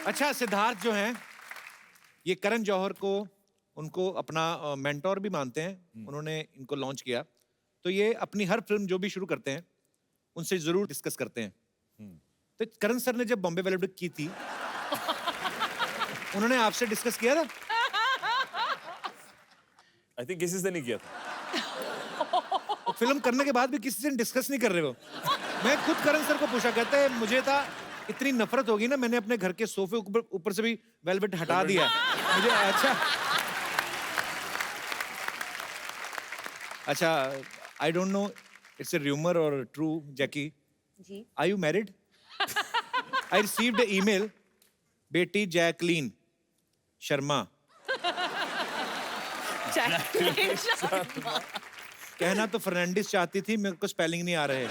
अच्छा, सिद्धार्थ जो हैं ये करण जौहर को उनको अपना मेंटोर भी मानते हैं। उन्होंने इनको लॉन्च किया, तो ये अपनी हर फिल्म जो भी शुरू करते हैं उनसे जरूर डिस्कस करते हैं। तो करण सर ने जब बॉम्बे वेलवेट की थी उन्होंने आपसे डिस्कस किया था? आई थिंक किसी से नहीं किया था। फिल्म करने के बाद भी किसी से डिस्कस नहीं कर रहे हो? मैं खुद करण सर को पूछा, कहते हैं मुझे था इतनी नफरत होगी ना, मैंने अपने घर के सोफे ऊपर से भी वेलवेट हटा दिया मुझे। अच्छा, I don't know it's a rumour और true, Jackie ji are you married? I received a email, बेटी जैकलीन शर्मा, कहना तो फर्नांडिस चाहती थी, मेरे को स्पेलिंग नहीं आ रहे।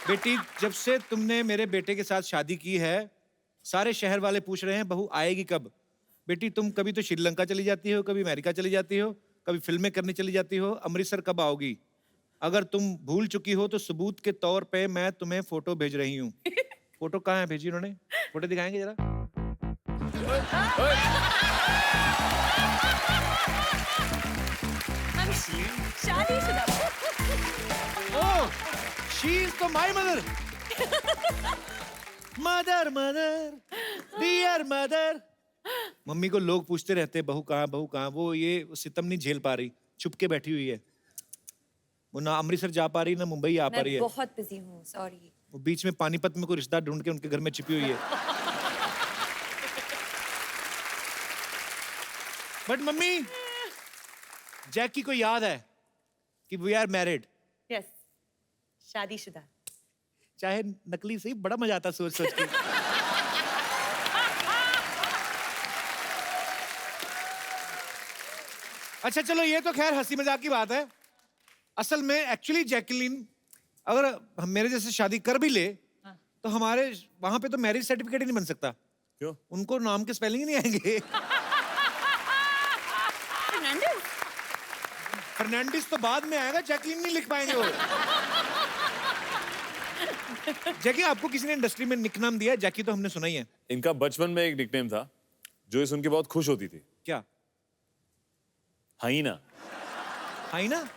बेटी, जब से तुमने मेरे बेटे के साथ शादी की है सारे शहर वाले पूछ रहे हैं बहू आएगी कब। बेटी, तुम कभी तो श्रीलंका चली जाती हो, कभी अमेरिका चली जाती हो, कभी फिल्में करने चली जाती हो, अमृतसर कब आओगी? अगर तुम भूल चुकी हो तो सबूत के तौर पे मैं तुम्हें फोटो भेज रही हूँ। फोटो कहाँ है भेजी उन्होंने? फोटो दिखाएंगे जरा? शादीशुदा। Oh, she is to my mother. Mother, mother, dear mother. Mummy को लोग पूछते रहते बहू कहाँ, बहू कहाँ। वो ये सितम नहीं झेल पा रही, छुप के बैठी हुई है। वो ना अमृतसर जा पा रही, ना मुंबई आ पा रही है। मैं बहुत बिजी हूँ, सॉरी। वो बीच में पानीपत में कोई रिश्ता ढूंढ के उनके घर में छिपी हुई है। बट मम्मी, जैकी को याद है कि वी आर मैरिड। यस, शादीशुदा। चाहे नकली सही, बड़ा मजा आता सोच सोच के। अच्छा चलो, ये तो खैर हंसी मजाक की बात है। असल में एक्चुअली जैकलीन अगर हम मेरे जैसे शादी कर भी ले तो हमारे वहां पे तो मैरिज सर्टिफिकेट ही नहीं बन सकता। क्यों? उनको नाम के स्पेलिंग ही नहीं आएंगे। फर्नांडिस तो बाद में आएगा, जैकलीन नहीं लिख पाएंगे वो। जैकी, आपको किसी ने इंडस्ट्री में निकनाम दिया है? जैकी तो हमने सुना ही है। इनका बचपन में एक निकनेम था जो ये सुन के बहुत खुश होती थी। क्या? हाइना। हाइना?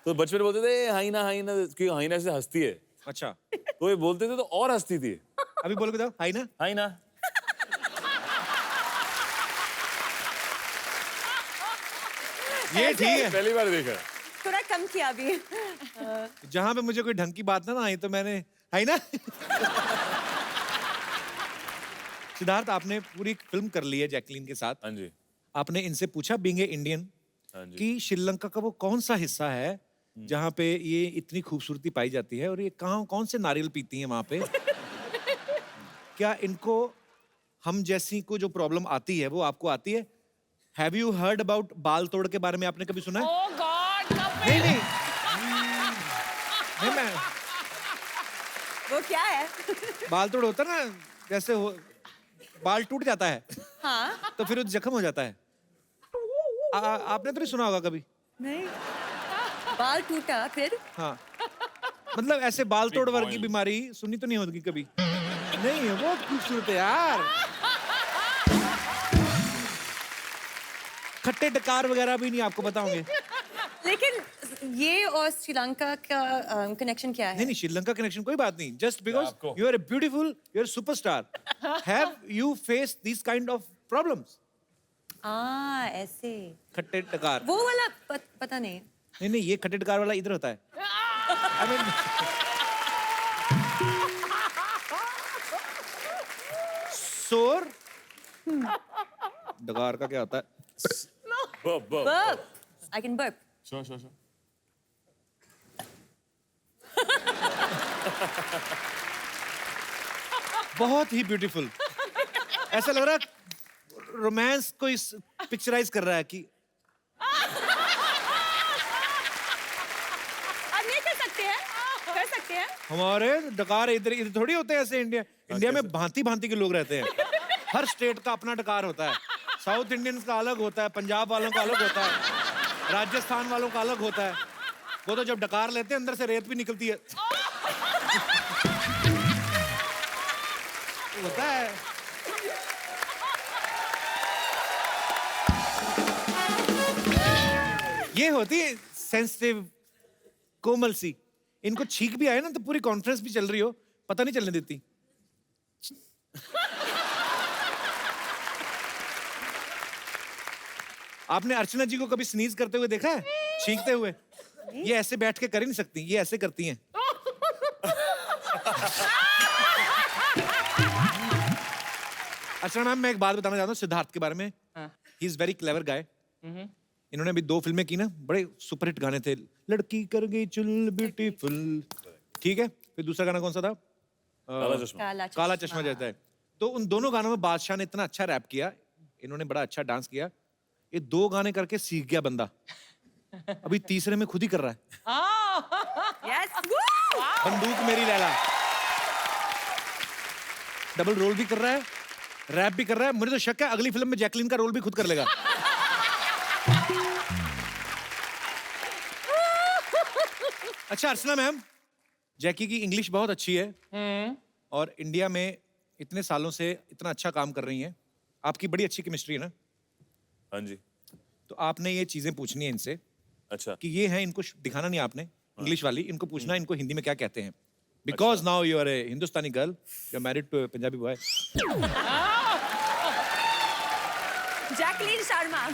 तो बचपन में बोलते थे हाइना हाइना, क्योंकि हाइना से हंसती है। अच्छा, तो ये बोलते थे तो और हंसती थी। अभी बोल के बताओ, हाइना। हाइना। ये ठीक है। पहली बार देखा। थोड़ा कम किया अभी। जहां पे मुझे कोई ढंग की बात ना आई तो मैंने हाइना। सिद्धार्थ, आपने पूरी फिल्म कर ली है जैकलीन के साथ। हाँ जी। आपने इनसे पूछा बीइंग ए इंडियन कि श्रीलंका का वो कौन सा हिस्सा है जहाँ पे ये इतनी खूबसूरती पाई जाती है और ये कहाँ कौन से नारियल पीती हैं वहां पे? क्या इनको हम जैसी को जो प्रॉब्लम आती है वो आपको आती है? हैव यू हर्ड अबाउट बाल तोड़ के बारे में आपने कभी सुना है? Oh God, नहीं नहीं नहीं, मैं वो क्या है? बाल तोड़ होता है ना, जैसे हो बाल टूट जाता है हाँ? तो फिर वो जख्म हो जाता है। आपने तो नहीं सुना होगा कभी? नहीं। बाल टूटा फिर? हाँ, मतलब ऐसे बाल तोड़ वर्ग की बीमारी सुनी तो नहीं होगी कभी? नहीं है, बहुत खूबसूरत है यार। खट्टे डकार वगैरह भी नहीं आपको बताओगे? लेकिन ये और श्रीलंका का कनेक्शन क्या है? नहीं नहीं, श्रीलंका कनेक्शन कोई बात नहीं। जस्ट बिकॉज आपको? You are a beautiful, you are superstar. Have you faced this kind of problems? ऐसे। खट्टे डकार? वो वाला पता नहीं। नहीं नहीं, ये खट्टे डकार वाला इधर होता है। I mean, सोर डकार का क्या होता है? Burp burp. Burp. I can burp. Sure. बहुत ही ब्यूटीफुल। ऐसा लग रहा है रोमांस को इस पिक्चराइज कर रहा है कि अब नहीं कर सकते हैं? कर सकते हैं? हमारे डकार इधर इधर थोड़ी होते हैं ऐसे। इंडिया में भांति भांति के लोग रहते हैं। हर स्टेट का अपना डकार होता है। साउथ इंडियंस का अलग होता है, पंजाब वालों का अलग होता है, राजस्थान वालों का अलग होता है। वो तो जब डकार लेते हैं अंदर से रेत भी निकलती है। होता है। ये होती है सेंसिटिव, कोमल सी। इनको छींक भी आए ना तो पूरी कॉन्फ्रेंस भी चल रही हो, पता नहीं चलने देती। आपने अर्चना जी को कभी स्नीज करते हुए देखा है, छींकते हुए? ये ऐसे बैठ के कर ही नहीं सकती, ये ऐसे करती हैं। अर्चना मैम, मैं एक बात बताना चाहता हूँ सिद्धार्थ के बारे में। ही इज वेरी क्लेवर गाय। इन्होंने अभी 2 फिल्में की ना, बड़े सुपरहिट गाने थे। लड़की कर गई चुल ब्यूटीफुल, ठीक है। फिर दूसरा गाना कौन सा था? काला चश्मा। काला चश्मा जाता है। तो उन दोनों गानों में बादशाह ने इतना अच्छा रैप किया, इन्होंने बड़ा अच्छा डांस किया। ये 2 गाने करके सीख गया बंदा, अभी तीसरे में खुद ही कर रहा है। Yes. बंदूक मेरी लैला। डबल रोल भी कर रहा है, रैप भी कर रहा है। मुझे तो शक है अगली फिल्म में जैकलीन का रोल भी खुद कर लेगा। अच्छा अर्चना मैम, जैकी की इंग्लिश बहुत अच्छी है और इंडिया में इतने सालों से इतना अच्छा काम कर रही हैं। आपकी बड़ी अच्छी केमिस्ट्री है ना, हाँ जी। तो आपने ये चीजें पूछनी है इनसे अच्छा। कि ये है, इनको दिखाना नहीं आपने इंग्लिश वाली, इनको पूछना है इनको हिंदी में क्या कहते हैं। Because now you are a Hindustani girl, you are married to Punjabi boy. Jacqueline Sharma.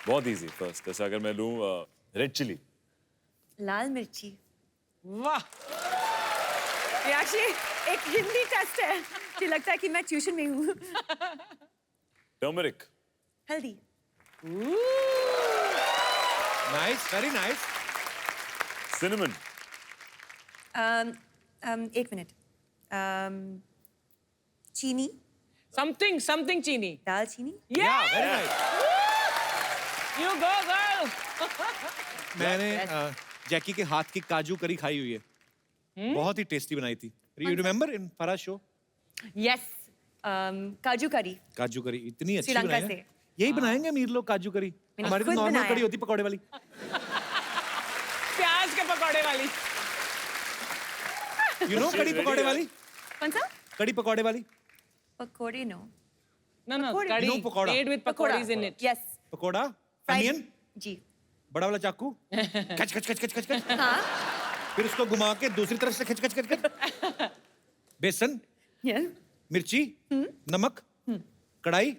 बहुत इजी। फर्स्ट जैसे अगर मैं लूं रेड चिली। लाल मिर्ची। वाह, ये एक्चुअली एक हिंदी टेस्ट है, मुझे लगता है कि मैं ट्यूशन में हूँ। टर्मरिक। हल्दी। Nice, very nice. सिनेमन। एक मिनट। चीनी। समथिंग चीनी। दालचीनी। या very nice. You go girl. मैंने जैकी के हाथ की काजू करी खाई हुई है, बहुत ही टेस्टी बनाई थी। You remember in Faraz show? Yes. Kaju करी। काजू करी इतनी अच्छी श्रीलंका बनाई है। से। यही बनाएंगे अमीर लोग काजू करी। मैंने हमारी तो खुद नॉर्मल बनाया। कड़ी होती पकौड़े वाली। प्याज के पकौड़े वाली। यू नो कड़ी पकौड़े वाली? कौन सा? कड़ी पकौड़े वाली? Pakode no. No, pakode. curry No, pakora. made with pakoras in it. Yes. Pakora, Fried- onion, जी। बड़ा वाला चाकू, खच खच खच खच खच खच, हाँ। फिर उसको घुमा के दूसरी तरफ से खच खच खच खच, बेसन, Yes. मिर्ची, नमक, कढ़ाई,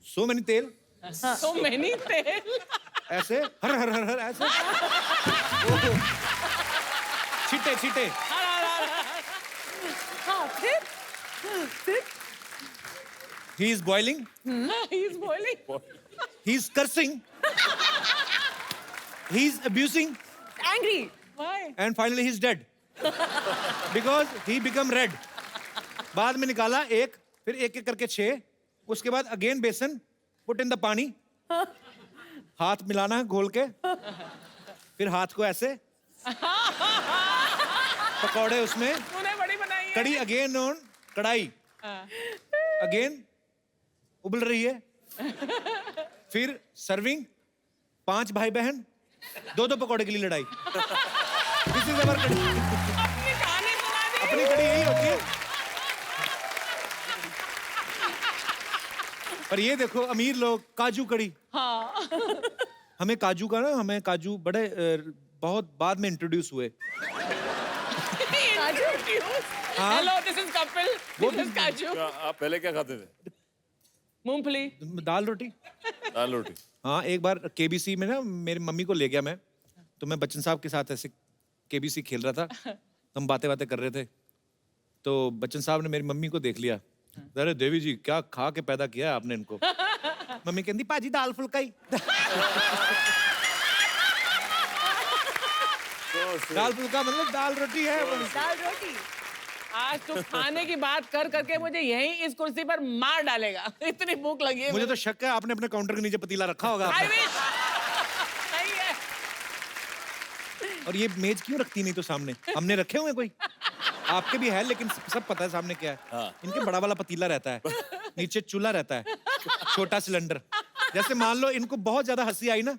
सो मैनी तेल, So many तेल। ऐसे हर हर हर हर ऐसे, ओहो, छीटे छीटे, हाँ, फिर? he is boiling, He's boiling. he is cursing, he is abusing, Angry. Why? and finally he is dead because he become red. बाद में निकाला एक, फिर एक एक करके 6, उसके बाद अगेन बेसन, पुट इन द पानी, हाथ मिलाना है घोल के, फिर हाथ को ऐसे, पकौड़े उसमें, तूने बड़ी बनाई है। कड़ी अगेन ऑन कढ़ाई, अगेन उबल रही है, फिर सर्विंग, 5 भाई बहन, 2-2 पकौड़े के लिए लड़ाई। दिस इज अवर कड़ी। अपनी कहानी सुना दी। अपनी कड़ी यही होती है। पर ये देखो अमीर लोग काजू कड़ी। हाँ। हमें काजू का ना, हमें काजू बड़े बहुत बाद में इंट्रोड्यूस हुए। हाँ। Hello, this is Kapil. वो This is Kaju. क्या आप पहले क्या खाते थे? मूंगफली। दाल रोटी। दाल रोटी। हाँ, एक बार केबीसी में ना मेरी मम्मी को ले गया मैं, तो मैं बच्चन साहब के साथ ऐसे केबीसी खेल रहा था, तो हम बातें कर रहे थे, तो बच्चन साहब ने मेरी मम्मी को देख लिया। अरे देवी जी क्या खा के पैदा किया है आपने इनको। मम्मी कहती पाजी दाल फुल्का ही। दाल फुल्का मतलब दाल रोटी है। दाल रोटी। आज तू खाने की बात कर करके मुझे यहीं इस कुर्सी पर मार डालेगा। इतनी भूख लगी है मुझे तो शक है आपने अपने काउंटर के नीचे पतीला रखा होगा। I wish. नहीं है। और ये मेज क्यों रखती नहीं तो सामने? हमने रखे हुए कोई? आपके भी है लेकिन सब पता है सामने क्या है। हाँ। इनके बड़ा वाला पतीला रहता है, नीचे चूल्हा रहता है, छोटा सिलेंडर। जैसे मान लो इनको बहुत ज्यादा हंसी आई ना,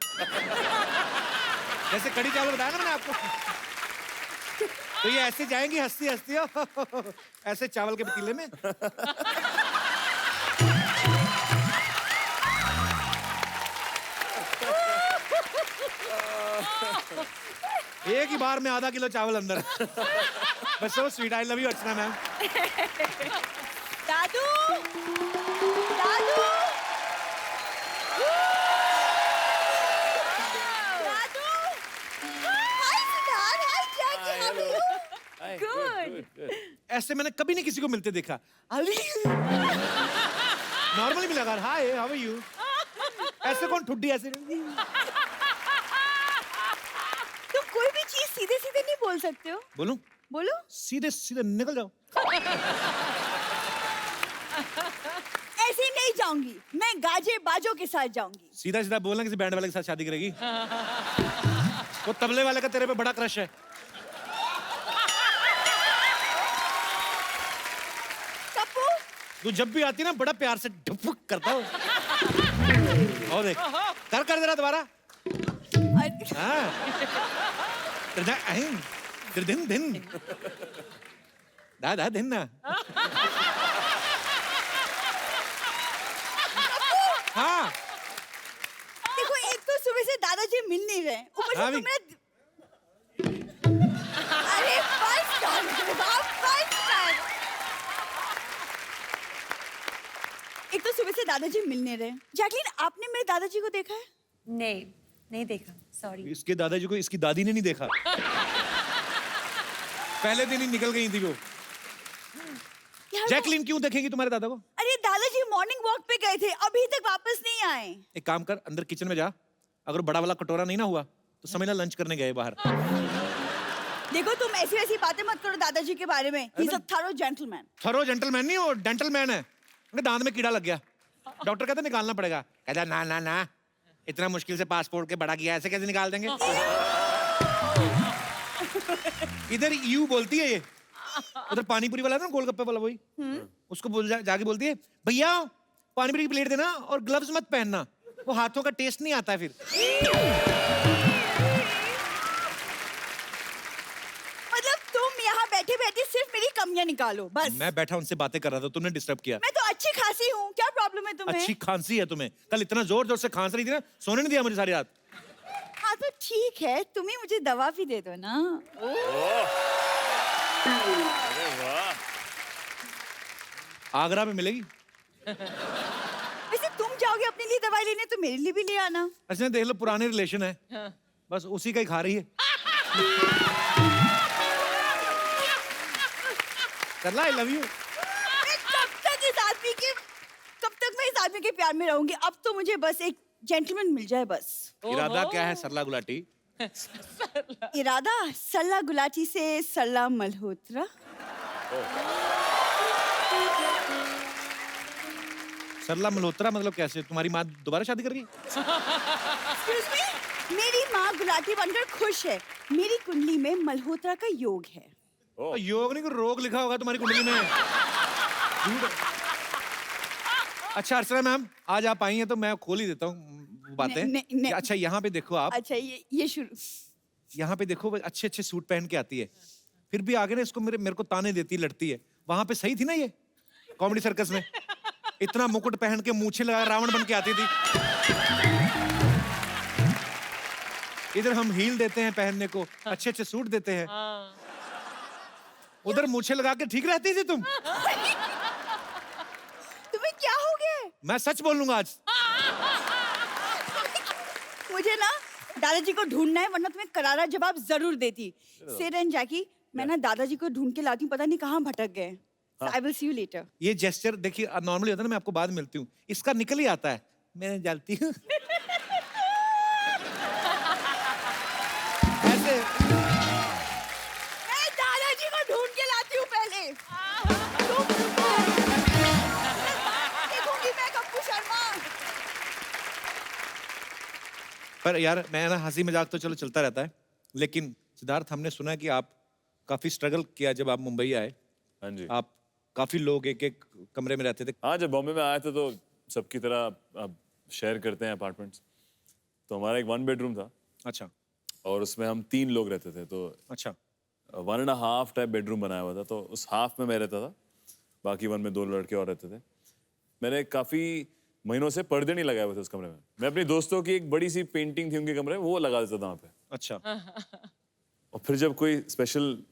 जैसे कड़ी चावल बताया ना मैंने आपको, तो ये ऐसे जाएंगी हंसती हंसती ऐसे चावल के पतीले में। एक ही बार में आधा किलो चावल अंदर। बस so sweet, I love you Archana ma'am. दादू दादू दादू hi Siddharth, hi Jackie, how are you? Hi, Good. good. ऐसे मैंने कभी नहीं किसी को मिलते देखा। नॉर्मली मिला कर, हाय हाउ आर यू। ऐसे कौन ठुड्डी ऐसे। तुम कोई भी चीज सीधे सीधे नहीं बोल सकते हो। बोलूं? बोलो। सीधे सीधे निकल जाओ। ऐसे ही नहीं जाऊंगी, मैं गाजे बाजों के साथ जाऊंगी। सीधा सीधा बोलना किसी बैंड वाले के साथ शादी करेगी। वो तबले वाले का तेरे पे बड़ा क्रश है। कप्पू तू जब भी आती ना बड़ा प्यार से ढुक करता हो। और देख, कर जरा दोबारा। हाँ। दिन दा दिन ना। हाँ। देखो, एक तो सुबह से दादाजी मिल नहीं रहे, ऊपर से हाँ भी। तुम मेरा अरे बस कर, बाप बस कर। एक तो सुबह से दादाजी मिल नहीं रहे। जैकलीन, आपने मेरे दादाजी को देखा है? नहीं, नहीं देखा, सॉरी। इसके दादाजी को इसकी दादी ने नहीं देखा। पहले दिन ही निकल गई थी वो। यार, जैकलीन क्यों देखेंगी तुम्हारे दादा को? अरे दादाजी मॉर्निंग वॉक पे गए थे, अभी तक वापस नहीं आए। एक काम कर, अंदर किचन में जा। अगर बड़ा वाला कटोरा नहीं ना हुआ तो समझ ला लंच करने गए बाहर। देखो, तुम ऐसी वैसी बातें मत करो दादाजी के बारे में। He is a thorough gentleman. Thorough gentleman नहीं, वो डेंटल मैन है। उनके दांत में कीड़ा लग गया, डॉक्टर कहता निकालना पड़ेगा। कहता ना ना ना, इतना मुश्किल से पासपोर्ट के बड़ा किया, ऐसे कैसे निकाल देंगे। इधर यू बोलती है ये, उधर पानीपुरी वाला है ना, गोलगप्पे वाला, वही उसको जाके बोलती है, भैया पानीपुरी की प्लेट देना और ग्लव्स मत पहनना, वो हाथों का टेस्ट नहीं आता है फिर। मतलब तुम यहाँ बैठे बैठे सिर्फ मेरी कमियां निकालो बस। मैं बैठा उनसे बातें कर रहा था, तुमने डिस्टर्ब किया। मैं तो अच्छी खासी हूँ, क्या प्रॉब्लम है तुम्हें? अच्छी खांसी है तुम्हें, कल इतना जोर जोर से खांस रही थी ना, सोने नहीं दिया मुझे सारी रात। हाँ तो ठीक है, तुम ही मुझे दवा भी दे दो ना। अरे वाह। आगरा में मिलेगी। वैसे तुम जाओगे अपने लिए दवाई लेने तो मेरे लिए भी ले आना। अच्छा देख लो, पुराने रिलेशन है, बस उसी का ही खा रही है। करला, आई लव यू। कब तक मैं इस आदमी के प्यार में रहूंगी? अब तो मुझे बस एक जेंटलमैन मिल जाए बस। इरादा क्या है सरला गुलाटी? इरादा सल्ला गुलाटी से सल्ला मल्होत्रा। सरला मल्होत्रा मतलब कैसे? तुम्हारी माँ दोबारा शादी कर रही है? Excuse me? मेरी माँ गुलाटी बनकर खुश है। मेरी कुंडली में मल्होत्रा का योग है। योग नहीं, कोई रोग लिखा होगा तुम्हारी कुंडली में। अच्छा अर्चना मैम, आज आप आई हैं तो मैं खोल ही देता हूँ बातें। नहीं। अच्छा यहाँ पे देखो आप, अच्छा ये शुरू। यहाँ पे देखो, वो अच्छे अच्छे सूट पहन के आती है, फिर भी आगे ना इसको मेरे को ताने देती लड़ती है। वहां पे सही थी ना ये कॉमेडी सर्कस में, इतना मुकुट पहन के मूछे लगा रावण बन के आती थी। इधर हम हील देते हैं पहनने को, अच्छे अच्छे सूट देते हैं, उधर मूछे लगा के ठीक रहती थी तुम। तुम्हें क्या हो गया? मैं सच बोलूंगा आज। मुझे ना दादाजी को ढूंढना है, वरना तुम्हें करारा जवाब जरूर देती। सिड एंड जैकी, मैं ना दादाजी को ढूंढ के लाती हूँ, पता नहीं कहाँ भटक गए। I will see you later. ये जेस्चर देखिए, नॉर्मली होता है ना, मैं आपको बाद में मिलती हूँ, इसका निकल ही आता है, मैं जाती हूँ ऐसे। मैं दादाजी को ढूंढ के लाती हूँ पहले। तुम रुको। देखूंगी मैं कप्पू शर्मा। पर यार मैं ना, हंसी मजाक तो चलो चलता रहता है, लेकिन सिद्धार्थ हमने सुना है कि आप काफी स्ट्रगल किया जब आप मुंबई आए। हाँ जी। आप काफी लोग एक एक कमरे में रहते थे। हाँ, जब बॉम्बे में आए थे तो सबकी तरह अब शेयर करते हैं अपार्टमेंट्स, तो हमारा एक 1 बेडरूम था अच्छा और उसमें हम 3 लोग रहते थे। तो अच्छा। 1.5 टाइप बेडरूम बनाया हुआ था, तो उस हाफ में मैं रहता था, बाकी 1 में 2 लड़के और रहते थे। मैंने काफ़ी महीनों से पर्दे नहीं लगाए हुए थे उस कमरे में। मैं अपनी दोस्तों की एक बड़ी सी पेंटिंग थी उनके कमरे में, वो लगा देता था वहाँ पे। अच्छा। और फिर जब कोई स्पेशल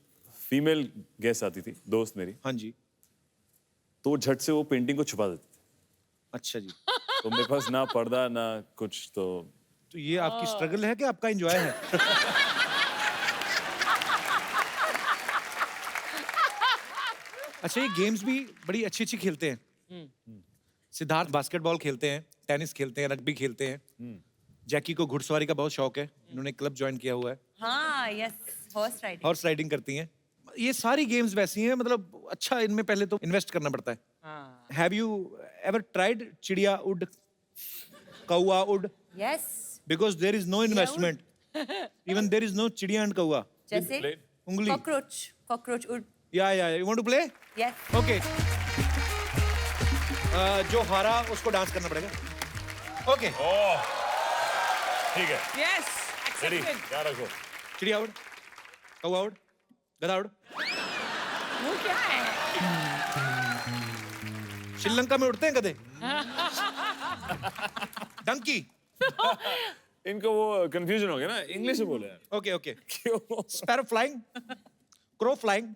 फीमेल गेस्ट आती थी, दोस्त मेरी, हाँ जी। तो वो झट से वो पेंटिंग को छुपा देते थे। अच्छा जी। तो मेरे पास ना पर्दा ना कुछ, तो तो ये आपकी स्ट्रगल है कि आपका एंजॉय है? अच्छा, ये गेम्स भी बड़ी अच्छी अच्छी खेलते हैं। सिद्धार्थ बास्केटबॉल खेलते हैं, टेनिस खेलते हैं, रग्बी खेलते हैं। जैकी को घुड़सवारी का बहुत शौक है, इन्होंने क्लब ज्वाइन किया हुआ है, हाँ, yes, horse riding. Horse riding करती हैं। ये सारी गेम्स वैसी हैं, मतलब अच्छा इनमें पहले तो इन्वेस्ट करना पड़ता है। हाँ। हैव यू एवर ट्राइड चिड़िया उड, कौआ उड? Yes, Because there is no investment. Even there is no चिड़िया and कौआ. जैसे उंगली. कॉकरोच उड़। Yeah. You want to play? Yes, Okay. जो हारा उसको डांस करना पड़ेगा. Okay. ठीक है, यस, रेडी, एक्सेप्टेड। क्या रखो। चिड़िया उड़, कौआ उड़, गधा उड़. वो क्या है? श्रीलंका में उड़ते हैं गधे. डंकी. इनको वो कंफ्यूजन हो गया ना, इंग्लिश में बोले यार। Okay. क्यों? Sparrow flying, crow flying,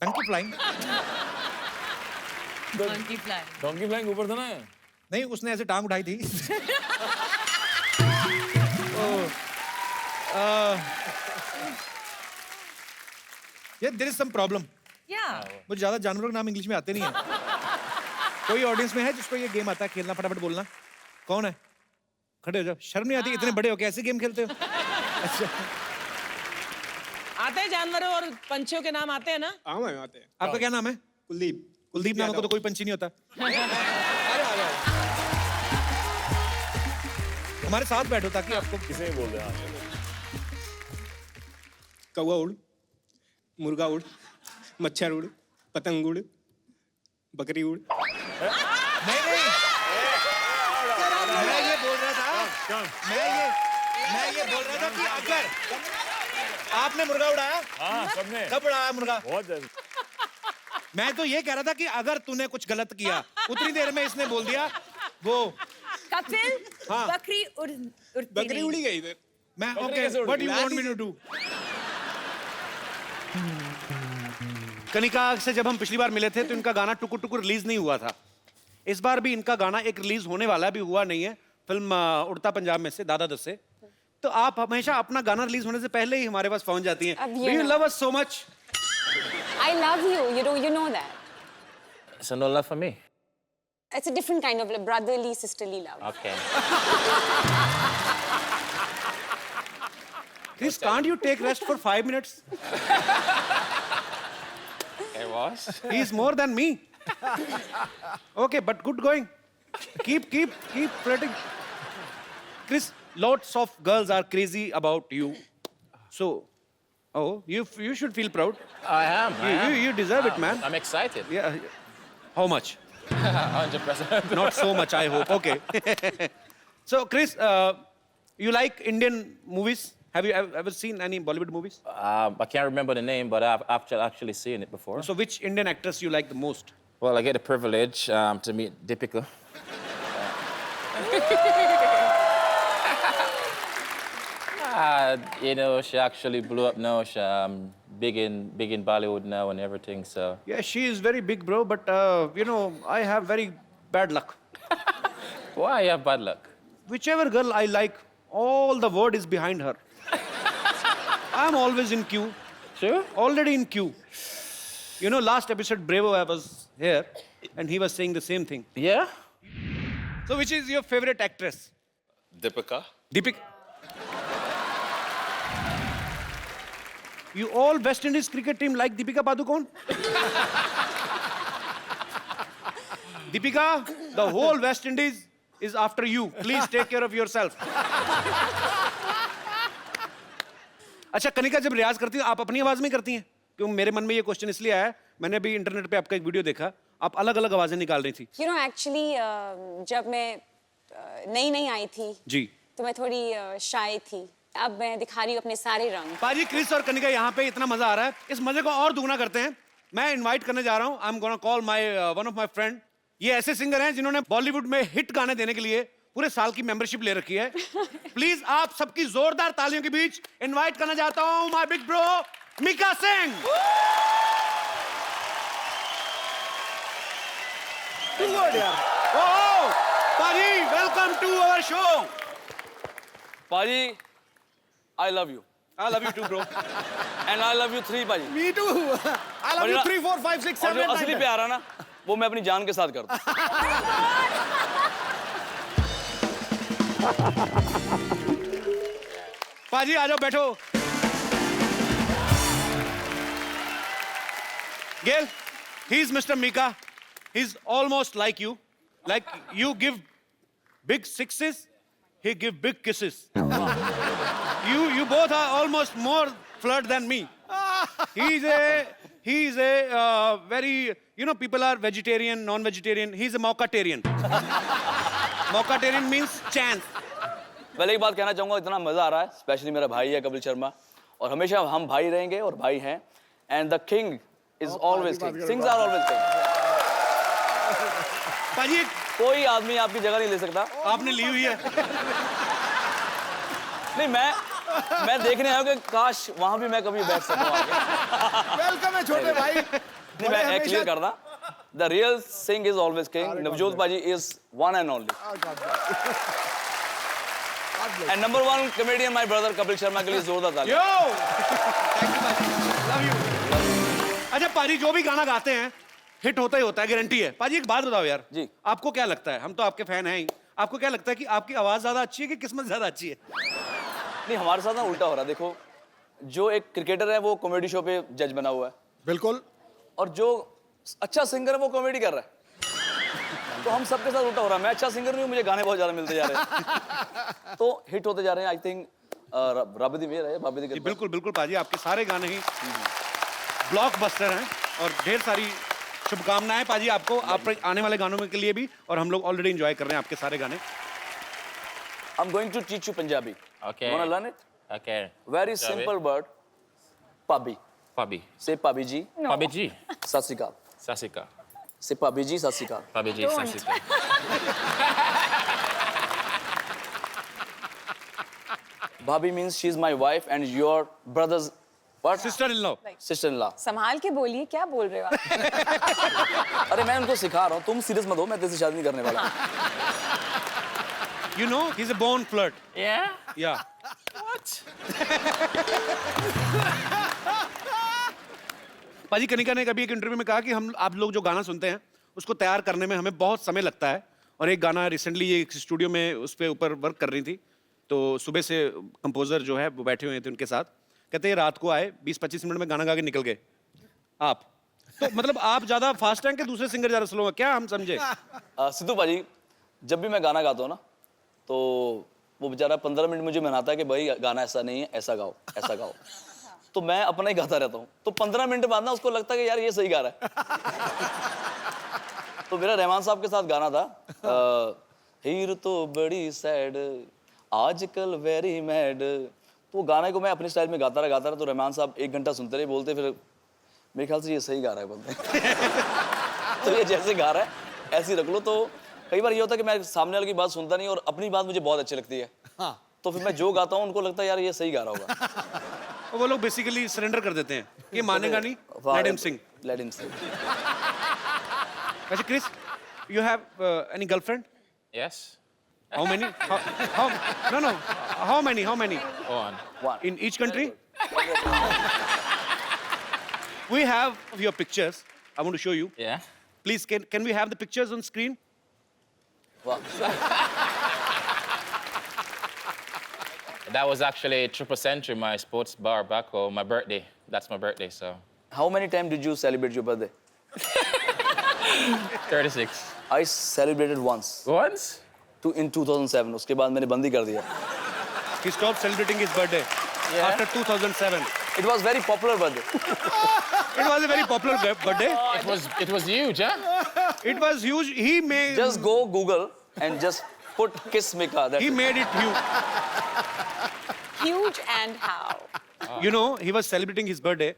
donkey flying. Monkey fly. Donkey flying ऊपर था ना। नहीं, उसने ऐसे टांग उठाई थी. Yeah, there is some problem. या, मुझे ज्यादा जानवरों के नाम इंग्लिश में आते नहीं है. कोई ऑडियंस में है जिसको ये गेम आता है खेलना? फटाफट बोलना. कौन है? खड़े हो जाओ. शर्म नहीं आती? इतने बड़े हो के ऐसे गेम खेलते हो? अच्छा. आते हैं जानवरों और पंछियों के नाम आते हैं ना? आते हैं। आपका क्या नाम है? कुलदीप। कुलदीप नाम का तो कोई पंछी नहीं होता. हमारे साथ बैठो ताकि आपको. किसे बोल रहे हैं? कौवा उड़, मुर्गा उड़, मच्छर उड़, पतंग उड़, बकरी उड़। नहीं. मैं ये बोल रहा था. मैं ये बोल रहा था कि अगर आपने मुर्गा उड़ाया, हाँ, सबने। कब उड़ाया मुर्गा? बहुत ज्यादा। मैं तो ये कह रहा था कि अगर तूने कुछ गलत किया, उतनी देर में इसने बोल दिया वो. कपिल, हाँ. बकरी उड़ती बकरी नहीं। उड़ी गई इधर। मैं बकरी ओके. कैसे उड़ व्हाट गई? You want me to do? Kanika से जब हम पिछली बार मिले थे तो इनका गाना टुकुर टुकुर रिलीज नहीं हुआ था. इस बार भी इनका गाना एक रिलीज होने वाला है, अभी हुआ नहीं है. फिल्म उड़ता पंजाब में से, दादा दस से. तो आप हमेशा अपना गाना रिलीज होने से पहले ही हमारे पास पहुंच जाती हैं. अब डू ये यू ना- love us so much? I love you. You know that. So no love for me. It's a different kind of love, brotherly, sisterly love. Okay. Chris, can't you take rest for 5 minutes? It was. He is more than me. Okay, but good going. Keep flirting. Chris, lots of girls are crazy about you. So, you should feel proud. I am. You deserve it, man. I'm excited. Yeah. How much? 100%. Not so much, I hope. Okay. So, Chris, you like Indian movies? Have you ever seen any Bollywood movies? I can't remember the name, but I've actually seen it before. So, which Indian actress you like the most? Well, I get the privilege to meet Deepika. You know, she actually blew up now. She's big in Bollywood now and everything. So Yeah, she is very big, bro. But I have very bad luck. why you have bad luck? Whichever girl I like, all the word is behind her. I'm always in queue. Sure. Already in queue. You know, last episode, Bravo, I was here, and he was saying the same thing. Yeah. So which is your favorite actress? Deepika. Deepika. You all West Indies cricket team like Deepika Padukone? Deepika, the whole West Indies is after you. Please take care of yourself. अच्छा, कनिका जब रियाज करती हो आप अपनी आवाज में करती हैं? क्यों मेरे मन में ये क्वेश्चन इसलिए आया, मैंने अभी इंटरनेट पे आपका एक वीडियो देखा, आप अलग अलग आवाजें निकाल रही थी. You know, actually, जब मैं नई आई थी जी. तो मैं थोड़ी शाय थी. अब मैं दिखा रही हूँ अपने सारे रंग। पाजी, क्रिस और कनिका यहाँ पे इतना मजा आ रहा है, इस मजे को और दुगना करते हैं। मैं इनवाइट करने जा रहा हूँ, I am gonna call my one of my friend. ये ऐसे सिंगर हैं जिन्होंने बॉलीवुड में हिट गाने देने के लिए पूरे साल की मेंबरशिप ले रखी है। प्लीज आप सबकी जोरदार तालियों के बीच इनवाइट करना चाहता हूँ my big bro Mika Singh. Oh पाजी, वेलकम टू आवर शो। पाजी, I love you. I love you too, bro. And I love you 3 पाजी। Me too. I love you 3, 4, 5, 6, 7, और जो 8, असली 9, प्यार है ना, वो मैं अपनी जान के साथ करता हूँ। पाजी आ जाओ, बैठो। Gail, he's Mr. Mika. He's almost like you. Like you give big sixes, he give big kisses. You both are almost more flirt than me. He's a very, you know, people are vegetarian, non-vegetarian. He's a mockatarian. Mockatarian means chance. पहले एक बात कहना चाहूँगा, इतना मजा आ रहा है, specially मेरा भाई है कपिल शर्मा, और हमेशा हम भाई रहेंगे और भाई हैं। And the king is always king. Kings are always king. पाजी, कोई आदमी आपकी जगह नहीं ले सकता। आपने ली हुई है। नहीं, मैं देखने आया हूँ कि काश वहाँ भी मैं कभी बैठ सकूँ आगे। वेलकम है छोटे भाई। नहीं, मैं क्लियर करना। The real Singh is always king. Navjot Paji is one and only. And number 1 comedian, my brother Kapil Sharma के लिए जोरदार ताली। Yo! Thank you, पाजी। Love you. अच्छा पाजी, जो भी गाना गाते हैं हिट होता ही होता है, गारंटी है। पाजी एक बात बताओ यार, जी। आपको क्या लगता है, हम तो आपके फैन हैं ही, आपको क्या लगता है कि आपकी आवाज ज्यादा अच्छी है कि किस्मत ज्यादा अच्छी है? नहीं, हमारे साथ ना उल्टा हो रहा है। देखो, जो एक क्रिकेटर है वो कॉमेडी शो पे जज बना हुआ है, बिल्कुल, और जो अच्छा सिंगर है वो कॉमेडी कर रहा है। तो हम सबके साथ उल्टा हो रहा है। मैं अच्छा सिंगर नहीं हूँ, मुझे गाने बहुत ज्यादा मिलते जा रहे हैं, तो हिट होते जा रहे हैं। आई थिंक रब दी मेहर है, बाबे दी कृपा। बिल्कुल बिल्कुल पाजी, आपके सारे गाने ही ब्लॉकबस्टर हैं और ढेर सारी शुभकामनाएं पाजी आपको, आप आने वाले गानों में के लिए भी, और हम लोग ऑलरेडी एंजॉय कर रहे हैं आपके सारे गाने। I'm going to teach you Punjabi. Okay. You wanna learn it? Okay. Very Shall we? simple word. Pabi. Pabi. Say Pabi ji. Pabi ji. Sat Sri Akal. Sasika. Say Pabi ji, Sat Sri Akal. Pabi ji. Sasika. Bhabhi means she's my wife and your brother's what? Sister-in-law. Sister-in-law. संभाल के बोलिए, क्या बोल रहे हो आप? अरे मैं उनको सिखा रहा हूँ, तुम सीरियस मत हो, मैं तेरे से शादी नहीं करने वाला। You know, he's a born flirt. Yeah. Yeah. पाजी, कनिका ने कभी एक इंटरव्यू में कहा कि हम आप लोग जो गाना सुनते हैं उसको तैयार करने में हमें बहुत समय लगता है, और एक गाना रिसेंटली ये एक स्टूडियो में उस पे ऊपर वर्क कर रही थी, तो सुबह से कंपोजर जो है वो बैठे हुए थे उनके साथ, कहते हैं रात को आए 20-25 मिनट में गाना गा के निकल गए। आप तो मतलब आप ज्यादा फास्ट हैं कि दूसरे सिंगर ज्यादा स्लो हैं, क्या हम समझे? सिद्धू पाजी, जब भी मैं गाना गाता हूँ ना, तो वो बेचारा 15 मिनट मुझे मनाता है कि भाई गाना ऐसा नहीं है, ऐसा गाओ, ऐसा गाओ। तो मैं अपना ही गाता रहता हूँ, तो 15 मिनट बाद ना उसको लगता है कि यार ये सही गा रहा है। तो मेरा रहमान साहब के साथ गाना था, हीर तो बड़ी सैड आजकल वेरी मैड। तो वो गाने को मैं अपने स्टाइल में गाता रहा, तो रहमान साहब 1 घंटा सुनते रहे, बोलते फिर मेरे ख्याल से ये सही गा रहा है, बोलते। तो ये जैसे गा रहा है ऐसे ही रख लो। तो कई बार ये होता है कि मैं सामने वाले की बात सुनता नहीं और अपनी बात मुझे बहुत अच्छी लगती है, तो फिर मैं जो गाता हूँ उनको लगता है यार ये सही गा रहा होगा। वो लोग बेसिकली सरेंडर कर देते हैं, ये मानेगा नहीं, लेट हिम सिंग। लेट हिम सिंग। अच्छा Chris, you have any girlfriend? Yes. How many? No. How many? One. In each country? We have your pictures. I want to show you. Yeah. Please, can we have the pictures on screen? That was actually Triple Century, my sports bar back home, my birthday. That's my birthday, so. How many times did you celebrate your birthday? 36. I celebrated once. Once? In 2007. उसके बाद मैंने बंदी कर दिया. He stopped celebrating his birthday after 2007. It was very popular birthday. It was a very popular birthday. It was huge, huh? It was huge. He made. Just go Google and just put Kiss Mika. He made it huge. Huge and how? You know, he was celebrating his birthday.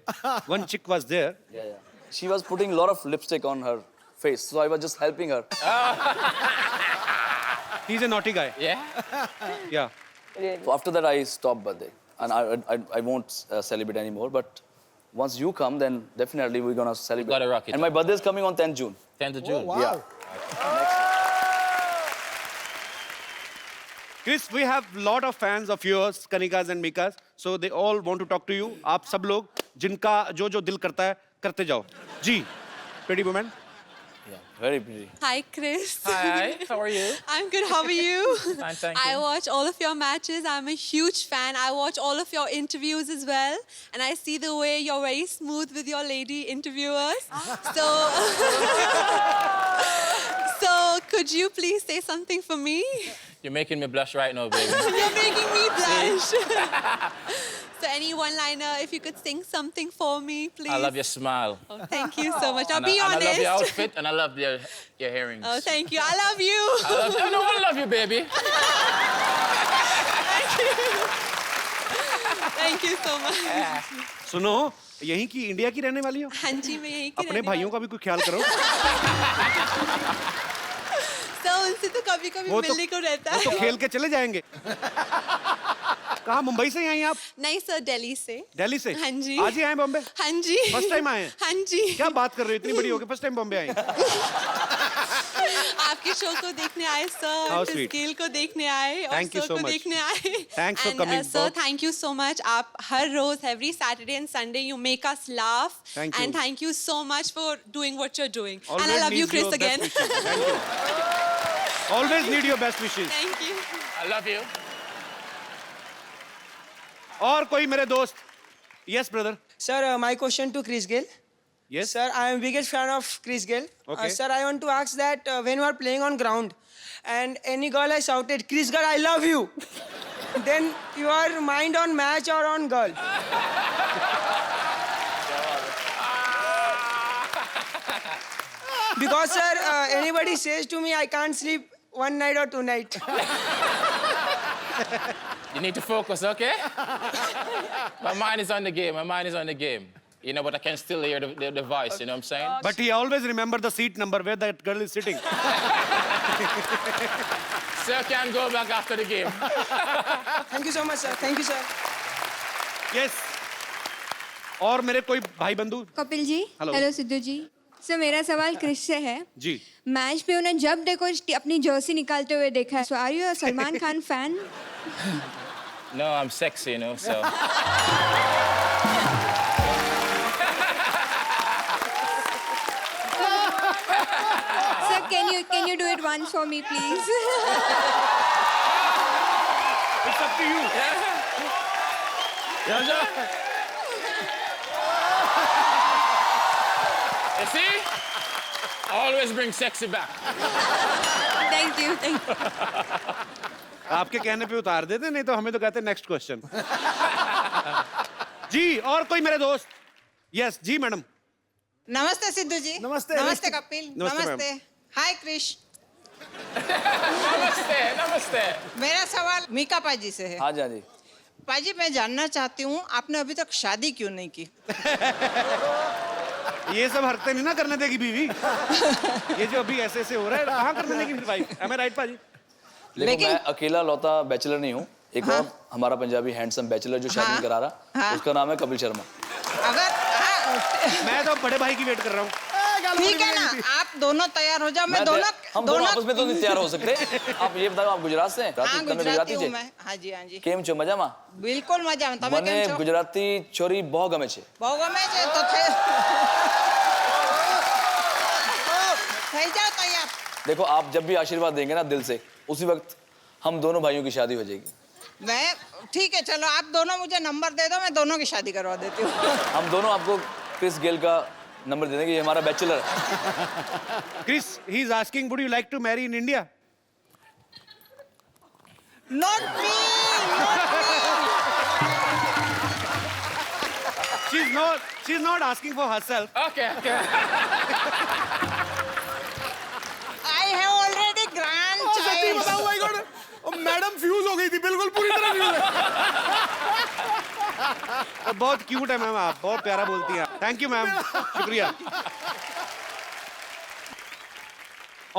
One chick was there. Yeah, yeah. She was putting a lot of lipstick on her face, so I was just helping her. He's a naughty guy. Yeah? Yeah. So after that, I stopped birthday, and I won't celebrate anymore. But once you come, then definitely we're gonna celebrate. Gotta rock it. And my birthday is coming on 10th June. 10th of June. Yeah. Chris, we have lot of fans of yours, Kanikas and Mikas. So they all want to talk to you. आप सब लोग जिनका जो जो दिल करता है करते जाओ. जी, pretty woman. Yeah, very pretty. Hi, Chris. Hi, how are you? I'm good. How are you? Fine, thank I you. watch all of your matches. I'm a huge fan. I watch all of your interviews as well. And I see the way you're very smooth with your lady interviewers. So, so could you please say something for me? You're making me blush right now, baby. You're making me blush. So any one-liner, if you could sing something for me, please. I love your smile. Oh, thank you so much. I'll And be I honest. love your outfit and I love your earrings. Oh, thank you. I love you. I love you. No, I love you, baby. Thank you so much. सुनो, यहीं की India की रहने वाली हो? हाँ जी, मैं यहीं की अपने रहने भाइयों का भी कोई ख्याल करो. तो उनसे तो कभी-कभी मिलने को रहता वो है. तो खेल के चले जाएंगे. कहाँ मुंबई से आई आप? नहीं सर, दिल्ली से. दिल्ली से? हाँ जी. आज ही आए बॉम्बे? हाँ जी. First time आए हैं? हाँ जी. क्या बात कर रहे हो? इतनी बड़ी हो गई, first time बॉम्बे आई. आपके शो को देखने आए सर. How sweet. स्किल को देखने आए और Thank you शो so को much. देखने आए. Thanks for coming. Sir, thank you so much. आप हर रोज, every Saturday and Sunday, you make us laugh. Thank you. And thank you so much for doing what you're doing. Always and I love you, need Chris, your again. best wishes. Thank you. Always need your best wishes. Thank you. I love you. और कोई मेरे दोस्त? Yes, brother. Sir, my question to Chris Gayle. Yes. Sir, I am biggest fan of Chris Gayle. Okay. Sir, I want to ask that when you are playing on ground and any girl has shouted, Chris Gayle, I love you. Then your mind on match or on girl? Because sir, anybody says to me, I can't sleep one night or two nights. You need to focus, okay? My mind is on the game. My mind is on the game. You know, but I can still hear the voice, you know what I'm saying? But he always remember the seat number where that girl is sitting. Sir can go back after the game. Thank you so much, sir. Thank you, sir. Yes. और मेरे कोई भाई बंधु? Kapil ji. Hello. Hello Sidhu जी. Sir मेरा सवाल Chris से है. जी. Match पे उन्हें जब देखो अपनी जर्सी निकालते हुए देखा है. So are you a Salman Khan fan? No, I'm sexy, you know, so. Sir, can you do it once for me, please? It's up to you. You see? Always bring sexy back. Thank you. Thank you. आपके कहने पे उतार देते, नहीं तो हमें तो कहते नेक्स्ट क्वेश्चन. जी, और कोई मेरे दोस्त? यस, जी मैडम. नमस्ते सिद्धू जी. नमस्ते. नमस्ते कपिल. नमस्ते, नमस्ते. हाय क्रिश. Namaste, namaste. मेरा सवाल मीका पाजी से है. हाँ जी, हाँ जी. पाजी मैं जानना चाहती हूँ आपने अभी तक शादी क्यों नहीं की? ये सब हरकतें नहीं ना करने देगी बीवी. ये जो अभी ऐसे ऐसे हो रहा है, कहाँ करने देगी मेरी वाइफ? Am I right, पाजी? लेकिन मैं अकेला लौता बैचलर नहीं हूँ. एक और हमारा पंजाबी हैंडसम बैचलर जो शादी नहीं करा रहा, उसका नाम है कपिल शर्मा. अगर मैं तो बड़े भाई की वेट कर रहा हूँ. ठीक है ना, आप दोनों तैयार हो जाओ. मैं दोनों हम दोनों आपस में तो नहीं तैयार हो सकते. आप ये बताओ, आप गुजरात से हैं? हाँ, તમે गुजराती हूँ છે? मैं. हाँ जी, हाँ जी. કેમ છો, મજામાં? બિલકુલ મજામાં. તમે મને કેમ છો? ગુજરાતી છોરી બહુ ગમે છે. બહુ ગમે છે તો થઈ જાઓ તૈયાર. देखो, आप जब भी आशीर्वाद देंगे ना दिल से, उसी वक्त हम दोनों भाइयों की शादी हो जाएगी. मैं ठीक है, चलो आप दोनों मुझे नंबर दे दो, मैं दोनों की शादी करवा देती हूँ. हम दोनों आपको क्रिस गेल का नंबर दे देंगे. ये हमारा बैचलर है. Chris, he is asking, would you like to marry in India? Not me. She's not asking for herself. Okay, okay. I have already grandchild. Madam fuse हो गई थी, बिल्कुल पूरी तरह फ्यूज है। बहुत क्यूट है मैम, आप बहुत प्यारा बोलती हैं। थैंक यू मैम, शुक्रिया।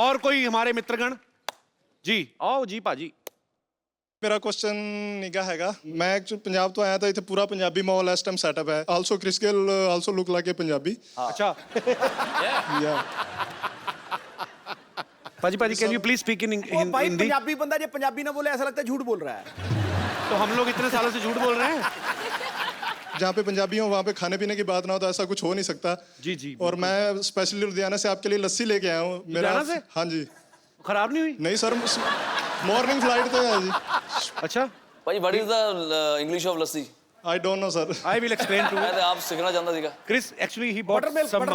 और कोई हमारे मित्रगण? जी आओ जी भाजी। मेरा क्वेश्चन निगाह हैगा, मैं एक्चुअली पंजाब तो आया था, इतने पूरा पंजाबी माहौल इस टाइम सेटअप है। Also Chris Gayle also look like a Punjabi. अच्छा या पाजी can you please speak in भाई हिंदी? पंजाबी बंदा जब पंजाबी ना बोले ऐसा लगता है झूठ बोल रहा है। तो हम लोग इतने सालों से झूठ बोल रहे हैं। जहाँ पे पंजाबी हो वहाँ पे खाने पीने की बात ना हो तो ऐसा कुछ हो नहीं सकता। जी जी। और मैं स्पेशली लुधियाना से आपके लिए लस्सी लेके आया हूँ। लुधियाना से? हाँ जी। खराब नहीं हुई? नहीं सर, मॉर्निंग फ्लाइट तो है जी। अच्छा भाई what is the English of lassi? I don't know sir. I will explain to. मैं आप सीखना चाहता सीखा। Chris actually he bought some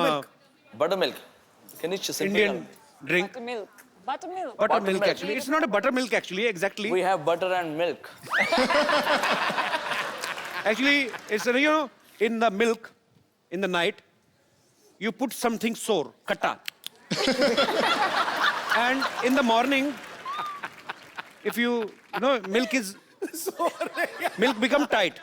Buttermilk. Can you just Indian drink. Buttermilk. Buttermilk. Buttermilk actually. It's not a buttermilk actually. Exactly. We have butter and milk. Actually, it's you know in the milk, in the night, you put something sour, khatta, and in the morning, if you know milk become tight.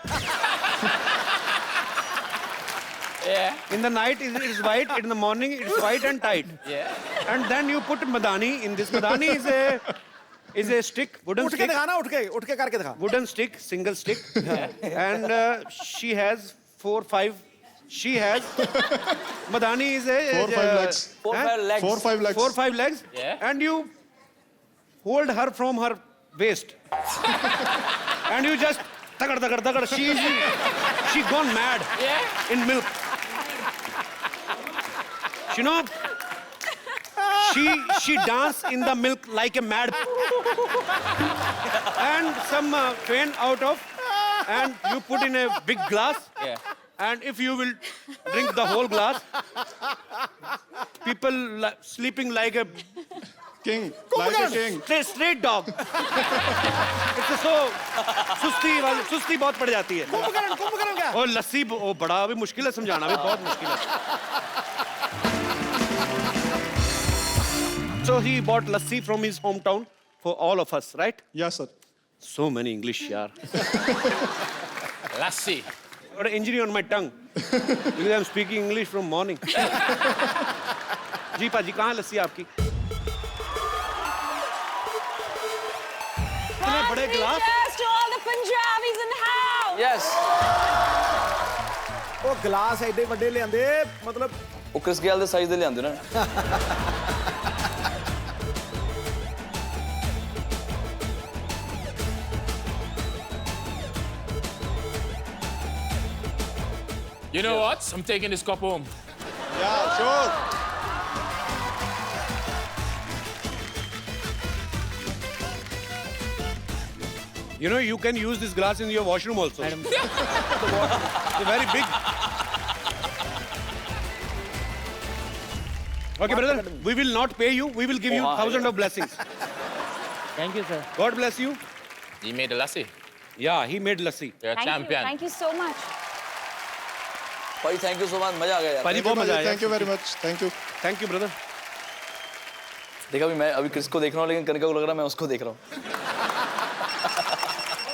Yeah. In the night it is white, in the morning it's white and tight. Yeah. And then you put madani in this. Madani is a stick, wooden उठ के stick. दिखाना, उठ के करके दिखा। Wooden stick, single stick. And she has 4-5. She has madani is a 4-5 legs. 4-5 legs. 4-5 legs. 4-5 legs. Yeah. And you hold her from her waist. And you just tagad. She gone mad. Yeah. In milk. You know, she dance in the milk like a mad. And some faint out of, and you put in a big glass. Yeah. And if you will drink the whole glass, people sleeping like a King, like a king. straight dog. It's so सुस्ती बहुत पड़ जाती है। कुंभकर्ण क्या? और लस्सी वो बड़ा भी मुश्किल है समझाना, भी बहुत मुश्किल है। So he bought lassi from his hometown for all of us, right? Yes sir. So many English, yaar. Lassi. Got an injury on my tongue because I'm speaking English from morning. जी पाजी कहाँ है लस्सी आपकी? इतने बड़े गिलास? Cheers to all the Punjabis in the house. Yes. ਉਹ glass ਐਡੇ ਵੱਡੇ ਲਿਆਂਦੇ ਮਤਲਬ ਉਹ ਕ੍ਰਿਸ ਗੇਲ ਦੇ ਸਾਈਜ਼ ਦੇ ਲਿਆਂਦੇ ਨਾ। You know what? I'm taking this cup home. Yeah, sure. You know, you can use this glass in your washroom also. They're very big. Okay, brother, we will not pay you. We will give you thousands of blessings. Thank you, sir. God bless you. You made the lassi. Yeah, he made lassi. You're a champion. Thank you so much. भाई thank you so much, मजा आ गया यार। पाजी बहुत मजा आया। Thank you very much. Thank you. Thank you, brother. देखा भी मैं अभी क्रिस को देख रहा हूँ लेकिन कनिका को लग रहा है मैं उसको देख रहा हूँ।